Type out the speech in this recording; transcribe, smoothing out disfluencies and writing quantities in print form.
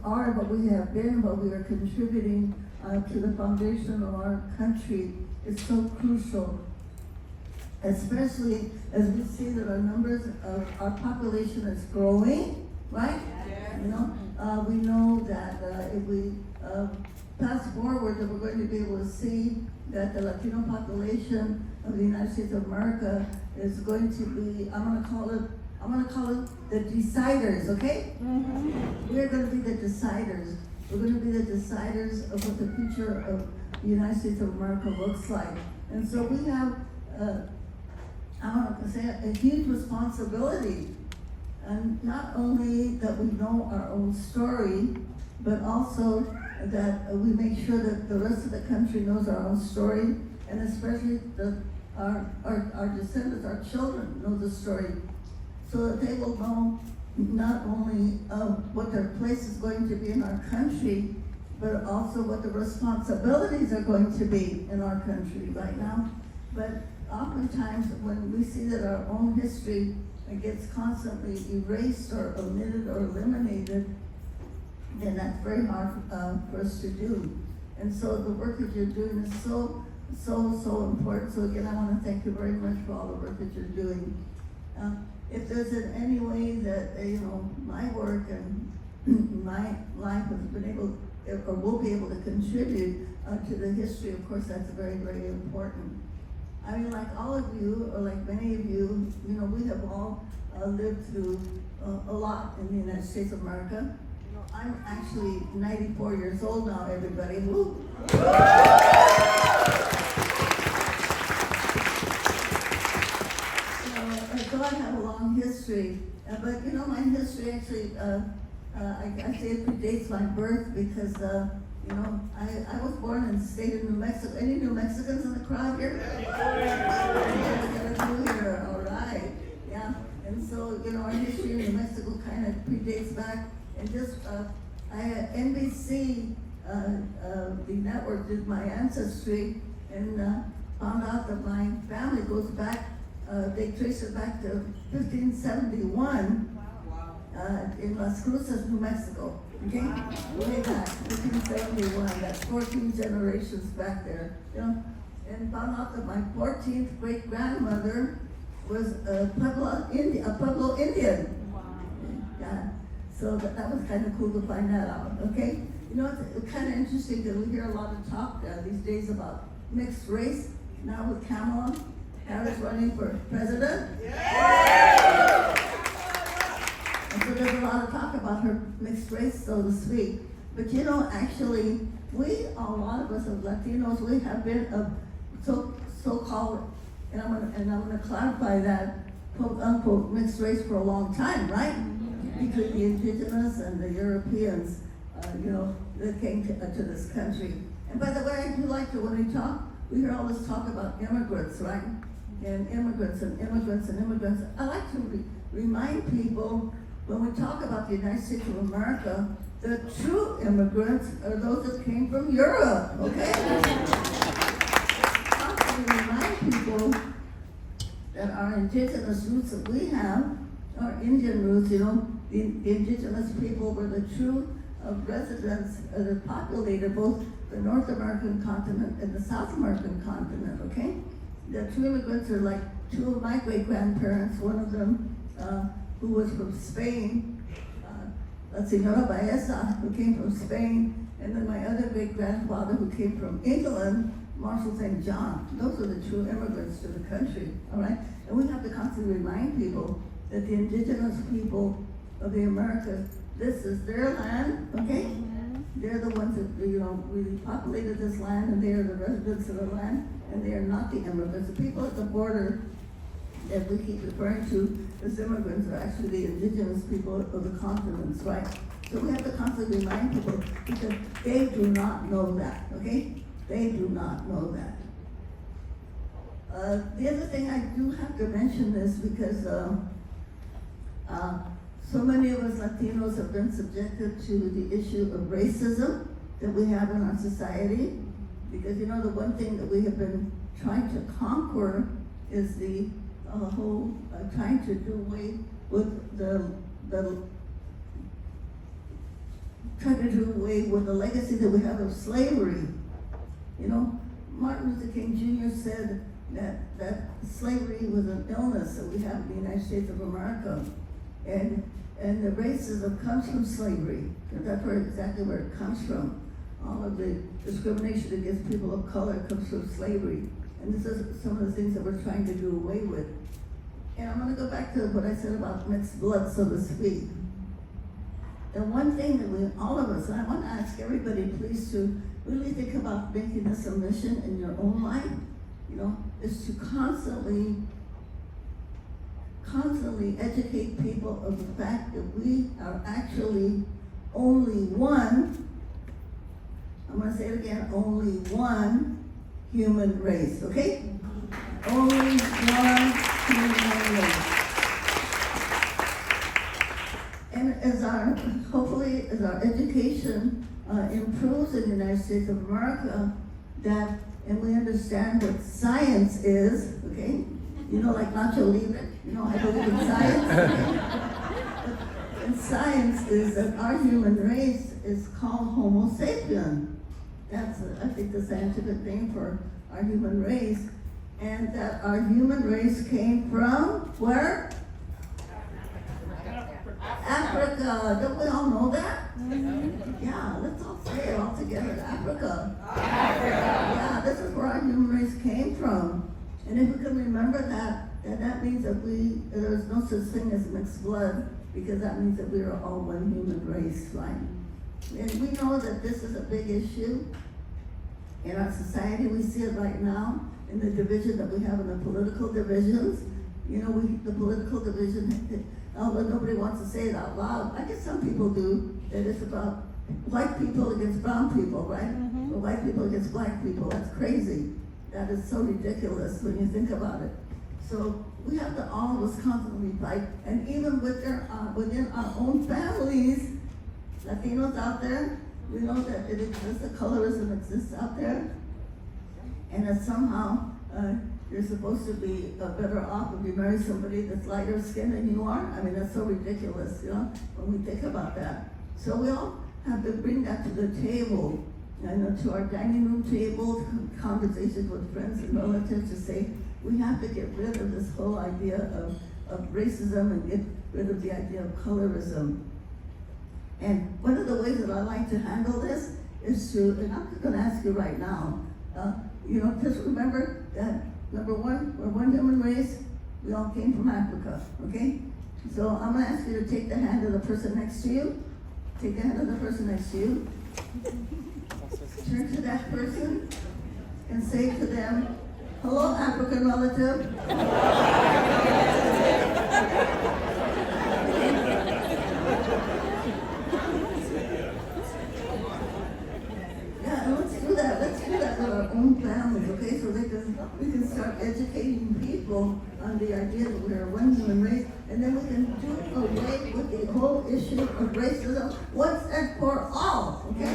are, what we have been, what we are contributing to the foundation of our country is so crucial, especially as we see that our numbers of our population is growing, right? Yeah. You know, we know that if we fast forward, that we're going to be able to see that the Latino population of the United States of America is going to be, I'm gonna call it the deciders, okay? Mm-hmm. We're gonna be the deciders. We're gonna be the deciders of what the future of the United States of America looks like. And so we have, I want to say, a huge responsibility. And not only that we know our own story, but also that we make sure that the rest of the country knows our own story, and especially our descendants, our children know the story, so that they will know not only what their place is going to be in our country, but also what the responsibilities are going to be in our country right now. But oftentimes when we see that our own history gets constantly erased or omitted or eliminated, then that's very hard for us to do. And so the work that you're doing is so important. So again, I want to thank you very much for all the work that you're doing. If there's in any way that my work and my life has been able or will be able to contribute to the history, of course, that's very, very important. I mean, like all of you, or like many of you, we have all lived through a lot in the United States of America. I'm actually 94 years old now, everybody. Woo. So I have a long history, but my history actually, I say it predates my birth because, I was born in the state of New Mexico. Any New Mexicans in the crowd here? All right, yeah. And so, our history in New Mexico kind of predates back. And just, NBC, the network, did my ancestry and found out that my family goes back, they trace it back to 1571 in Las Cruces, New Mexico. Okay? Wow. Way back, 1571, that's 14 generations back there. And found out that my 14th great grandmother was a Pueblo Indian. Wow. Yeah. So that was kind of cool to find that out, okay? It's kind of interesting that we hear a lot of talk these days about mixed race. Now with Kamala Harris running for president. Yeah. And so there's a lot of talk about her mixed race, so to speak. But actually, a lot of us of Latinos, we have been of so-called, and I'm gonna clarify that, quote unquote, mixed race for a long time, right? Between the indigenous and the Europeans, that came to this country. And by the way, I do like to, when we hear all this talk about immigrants, right? And immigrants and immigrants and immigrants. I like to remind people, when we talk about the United States of America, the true immigrants are those that came from Europe, okay? I want to remind people that our indigenous roots that we have, our Indian roots, the indigenous people were the true residents that populated both the North American continent and the South American continent, okay? The true immigrants are like two of my great-grandparents, one of them who was from Spain, Senora Baeza, who came from Spain, and then my other great-grandfather who came from England, Marshall St. John. Those are the true immigrants to the country, all right? And we have to constantly remind people that the indigenous people of the Americas, this is their land, okay? Mm-hmm. They're the ones that really populated this land, and they are the residents of the land, and they are not the immigrants. The people at the border that we keep referring to as immigrants are actually the indigenous people of the continents, right? So we have to constantly remind people because they do not know that, okay? They do not know that. The other thing I do have to mention this because so many of us Latinos have been subjected to the issue of racism that we have in our society. Because the one thing that we have been trying to conquer is the whole trying to do away with the try to do away with the legacy that we have of slavery. You know, Martin Luther King Jr. said that slavery was an illness that we have in the United States of America. And the racism comes from slavery. That's exactly where it comes from. All of the discrimination against people of color comes from slavery. And this is some of the things that we're trying to do away with. And I'm going to go back to what I said about mixed blood, so to speak. And one thing that all of us, and I want to ask everybody please to really think about making this a mission in your own life, you know, is to constantly educate people of the fact that we are actually only one, I'm going to say it again, only one human race, okay? Only one human race. And hopefully as our education improves in the United States of America, and we understand what science is, okay? You know, like Nacho Libre, you know, I believe in science. Okay? And science is that our human race is called Homo sapien. That's, I think, the scientific name for our human race. And that our human race came from where? Africa. Don't we all know that? Yeah, let's all say it all together. Africa. Yeah, this is where our human race came from. And if we can remember that means that there's no such thing as mixed blood, because that means that we are all one human race, right? And we know that this is a big issue in our society. We see it right now in the division that we have in the political divisions. You know, the political division, although nobody wants to say it out loud, I guess some people do, that it's about white people against brown people, right? Or white people against black people. That's crazy. That is so ridiculous when you think about it. So we have to all of us constantly fight, and even within our own families, Latinos out there, we know that it exists, that colorism exists out there, and that somehow you're supposed to be better off if you marry somebody that's lighter skinned than you are. I mean, that's so ridiculous, you know, when we think about that. So we all have to bring that to the table, to our dining room table, conversations with friends and relatives, to say we have to get rid of this whole idea of racism and get rid of the idea of colorism. And one of the ways that I like to handle this is and I'm going to ask you right now, just remember that, number one, we're one human race, we all came from Africa, okay? So I'm going to ask you to take the hand of the person next to you. Take the hand of the person next to you. Turn to that person and say to them, hello, African relative. Yeah, and let's do that with our own families, okay? So we can start educating people on the idea that we're one human race, and then we can do away with the whole issue of racism once and for all, okay?